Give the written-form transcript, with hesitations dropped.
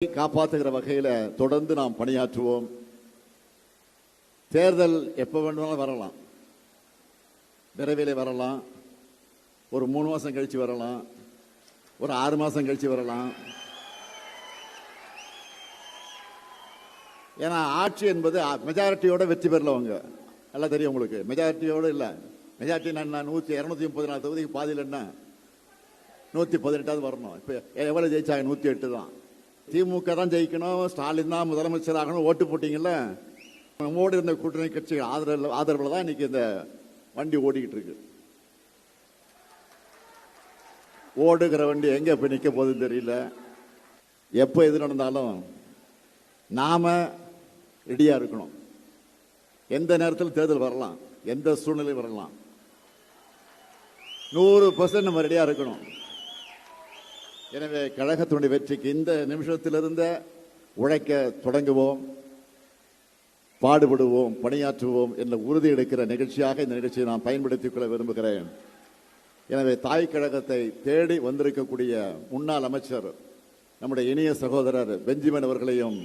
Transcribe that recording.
காப்பாற்றுகிற வகையில் தொடர்ந்து நாம் பணியாற்றுவோம். தேர்தல் எப்போ வேண்டுமானாலும் வரலாம், விரைவிலே வரலாம், ஒரு 3 மாசம் கழிச்சு வரலாம், ஒரு 6 மாசம் கழிச்சு வரலாம். ஏன்னா ஆட்சி என்பது மெஜாரிட்டியோட வெற்றி பெறலவங்க நல்லா தெரியும் உங்களுக்கு. மெஜாரிட்டியோட இல்லை, மெஜாரிட்டி நான் 234 தொகுதிக்கு பாதியில் என்ன 118 வரணும். இப்போ எவ்வளவு ஜெயிச்சாங்க? 108 தான். திமுக தான் ஜெயிக்கணும், ஸ்டாலின் தான் முதலமைச்சர் ஆகணும் ஓட்டு போட்டீங்கல்ல. நம்மோடு இருந்த கூட்டணி கட்சிகள் ஆதரவில் தான் இன்னைக்கு இந்த வண்டி ஓடிக்கிட்டு இருக்கு. ஓடுகிற வண்டி எங்க போய் நிற்க போகுதுன்னு தெரியல. எப்போ எது நடந்தாலும் நாம ரெடியா இருக்கணும். எந்த நேரத்தில் தேர்தல் வரலாம், எந்த சூழ்நிலை வரலாம். 100% நம்ம ரெடியா இருக்கணும். எனவே கழகத்தினுடைய வெற்றிக்கு இந்த நிமிஷத்திலிருந்து உழைக்க தொடங்குவோம், பாடுபடுவோம், பணியாற்றுவோம் என்ற உறுதி எடுக்கிற நிகழ்ச்சியாக இந்த நிகழ்ச்சியை நான் பயன்படுத்திக் கொள்ள விரும்புகிறேன். எனவே தாய் கழகத்தை தேடி வந்திருக்கக்கூடிய முன்னாள் அமைச்சர் நம்முடைய இனிய சகோதரர் பெஞ்சமின் அவர்களையும்